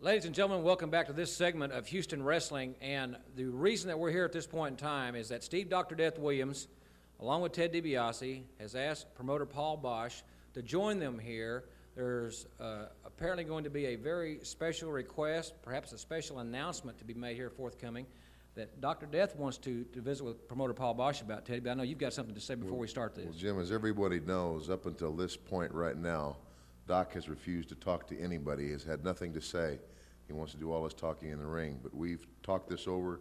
Ladies and gentlemen, welcome back to this segment of Houston Wrestling. And the reason that we're here at this point in time is that Steve Dr. Death Williams, along with Ted DiBiase, has asked promoter Paul Bosch to join them here. There's apparently going to be a very special request, perhaps a special announcement to be made here forthcoming, that Dr. Death wants to visit with promoter Paul Bosch about, Teddy, but I know you've got something to say before we start this. Well, Jim, as everybody knows, up until this point right now, Doc has refused to talk to anybody. He has had nothing to say. He wants to do all his talking in the ring. But we've talked this over,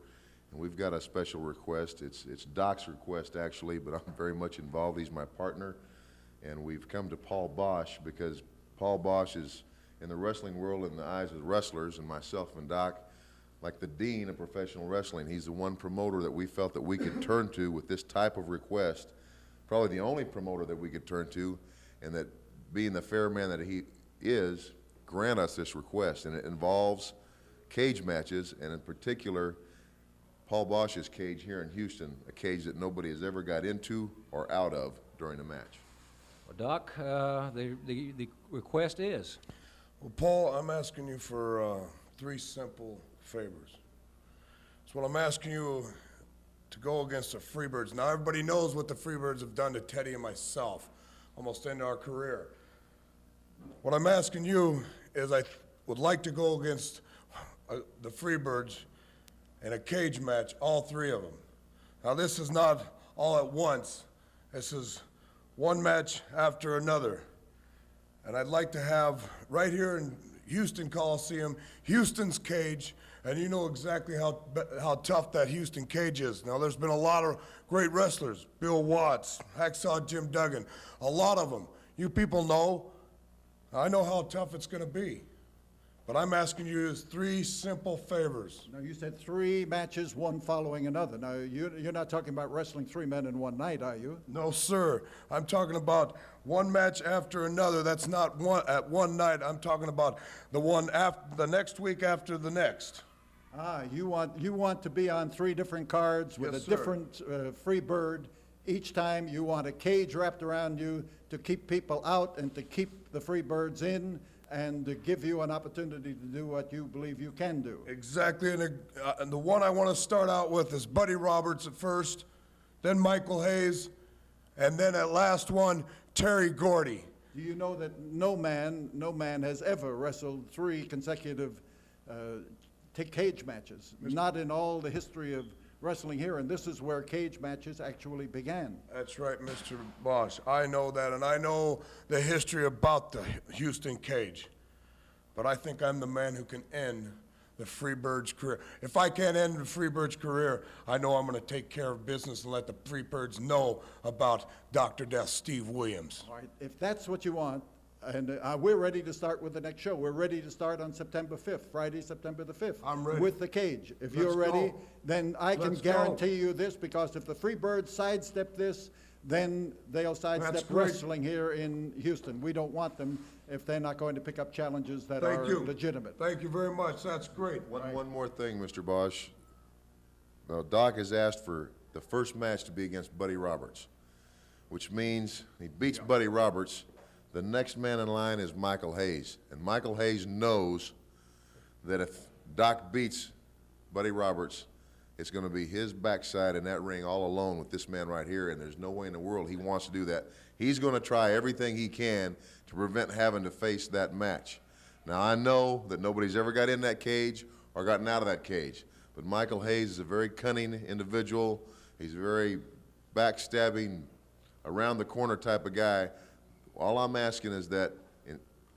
and we've got a special request. It's Doc's request, actually, but I'm very much involved. He's my partner. And we've come to Paul Bosch because Paul Bosch is, in the wrestling world, in the eyes of the wrestlers, and myself and Doc, like the dean of professional wrestling. He's the one promoter that we felt that we could turn to with this type of request, probably the only promoter that we could turn to, and that being the fair man that he is, grant us this request. And it involves cage matches, and in particular, Paul Bosch's cage here in Houston, a cage that nobody has ever got into or out of during a match. Well, Doc, the request is? Well, Paul, I'm asking you for 3 simple favors. So what I'm asking you to go against the Freebirds. Now, everybody knows what the Freebirds have done to Teddy and myself, almost end our career. What I'm asking you is I would like to go against the Freebirds in a cage match, all 3 of them. Now, this is not all at once. This is one match after another. And I'd like to have, right here in Houston Coliseum, Houston's cage, and you know exactly how tough that Houston cage is. Now, there's been a lot of great wrestlers, Bill Watts, Hacksaw Jim Duggan, a lot of them. You people know. I know how tough it's going to be. But I'm asking you 3 simple favors. Now, you said 3 matches, one following another. Now, you're not talking about wrestling 3 men in one night, are you? No, sir. I'm talking about one match after another. That's not one at one night. I'm talking about the one after the next week after the next. Ah, you want to be on 3 different cards with Yes, a sir. different free bird. Each time you want a cage wrapped around you to keep people out and to keep the free birds in and to give you an opportunity to do what you believe you can do. Exactly, and the one I want to start out with is Buddy Roberts at first, then Michael Hayes, and then at last one, Terry Gordy. Do you know that no man has ever wrestled 3 consecutive cage matches? Not in all the history of wrestling here, and this is where cage matches actually began. That's right, Mr. Bosch. I know that, and I know the history about the Houston cage. But I think I'm the man who can end the Freebirds' career. If I can't end the Freebirds' career, I know I'm going to take care of business and let the Freebirds know about Dr. Death Steve Williams. All right, if that's what you want, and we're ready to start with the next show. We're ready to start on September 5th, Friday, September the 5th. I'm ready. With the cage. If Let's you're ready, go. then I can Let's go. guarantee you this, because if the Freebirds sidestep this, then they'll sidestep That's great. wrestling here in Houston. We don't want them if they're not going to pick up challenges that Thank are you. legitimate. Thank you very much. That's great. One more thing, Mr. Bosch. Now, Doc has asked for the first match to be against Buddy Roberts, which means he beats Buddy Roberts. The next man in line is Michael Hayes, and Michael Hayes knows that if Doc beats Buddy Roberts, it's going to be his backside in that ring all alone with this man right here, and there's no way in the world he wants to do that. He's going to try everything he can to prevent having to face that match. Now, I know that nobody's ever got in that cage or gotten out of that cage, but Michael Hayes is a very cunning individual. He's a very backstabbing, around-the-corner type of guy. All I'm asking is that,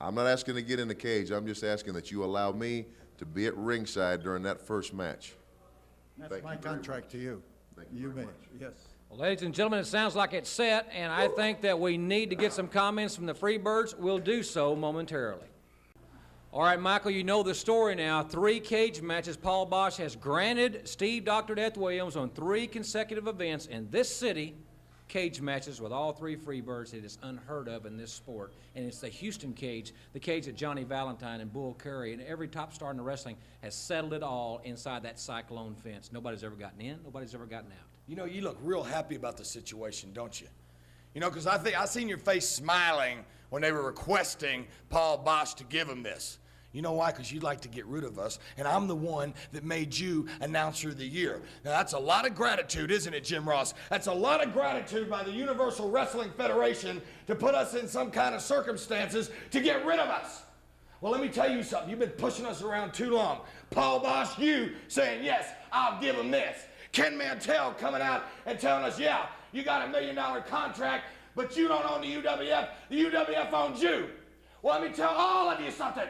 I'm not asking to get in the cage, I'm just asking that you allow me to be at ringside during that first match. That's my contract to you. You may, yes. Well, ladies and gentlemen, it sounds like it's set, and I think that we need to get some comments from the Freebirds. We'll do so momentarily. All right, Michael, you know the story now. 3 cage matches. Paul Bosch has granted Steve Dr. Death Williams on 3 consecutive events in this city, cage matches with all 3 Freebirds. It is unheard of in this sport. And it's the Houston cage, the cage that Johnny Valentine and Bull Curry and every top star in the wrestling has settled it all inside that cyclone fence. Nobody's ever gotten in, nobody's ever gotten out. You know, you look real happy about the situation, don't you? You know, because I seen your face smiling when they were requesting Paul Bosch to give him this. You know why? Because you'd like to get rid of us, and I'm the one that made you Announcer of the Year. Now, that's a lot of gratitude, isn't it, Jim Ross? That's a lot of gratitude by the Universal Wrestling Federation to put us in some kind of circumstances to get rid of us. Well, let me tell you something. You've been pushing us around too long. Paul Bosch, you saying, yes, I'll give him this. Ken Mantell coming out and telling us, yeah, you got $1 million contract, but you don't own the UWF. The UWF owns you. Well, let me tell all of you something.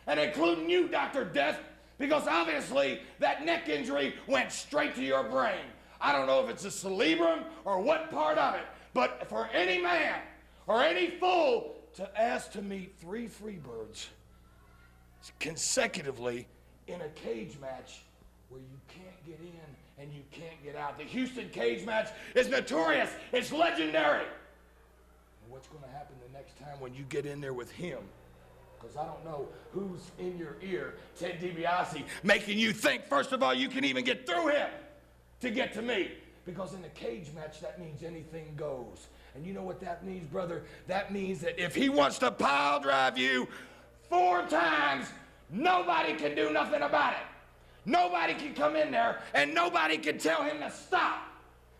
And including you, Dr. Death, because obviously that neck injury went straight to your brain. I don't know if it's a cerebrum or what part of it, but for any man or any fool to ask to meet 3 Freebirds consecutively in a cage match where you can't get in and you can't get out. The Houston cage match is notorious. It's legendary. And what's going to happen the next time when you get in there with him? Because I don't know who's in your ear, Ted DiBiase, making you think, first of all, you can even get through him to get to me. Because in a cage match, that means anything goes. And you know what that means, brother? That means that if he wants to pile drive you 4 times, nobody can do nothing about it. Nobody can come in there, and nobody can tell him to stop.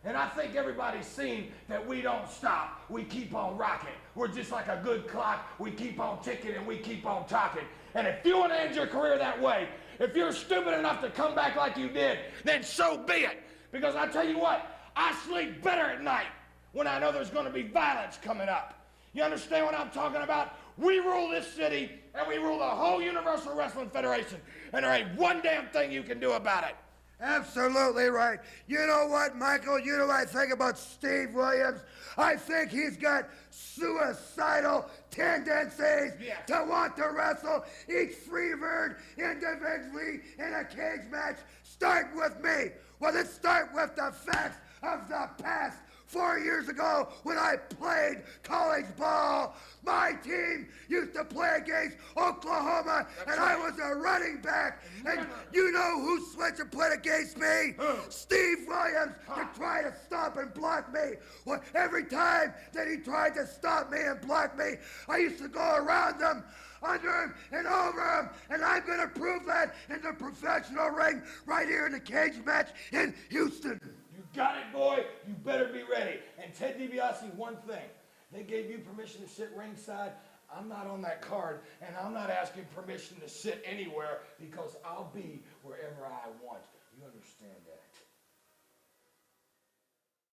And I think everybody's seen that we don't stop. We keep on rocking. We're just like a good clock. We keep on ticking and we keep on talking. And if you want to end your career that way, if you're stupid enough to come back like you did, then so be it. Because I tell you what, I sleep better at night when I know there's going to be violence coming up. You understand what I'm talking about? We rule this city and we rule the whole Universal Wrestling Federation. And there ain't one damn thing you can do about it. Absolutely right. You know what, Michael? You know what I think about Steve Williams? I think he's got suicidal tendencies to want to wrestle each Freebird individually in a cage match. Start with me. Well, let's start with the facts of the past. 4 years ago, when I played college ball, my team used to play against Oklahoma, and I was a running back. And you know who switched and played against me? Steve Williams, to try to stop and block me. Well, every time that he tried to stop me and block me, I used to go around him, under him, and over him. And I'm going to prove that in the professional ring right here in the cage match in Houston. Got it, boy? You better be ready. And Ted DiBiase, one thing. They gave you permission to sit ringside. I'm not on that card, and I'm not asking permission to sit anywhere because I'll be wherever I want. You understand that?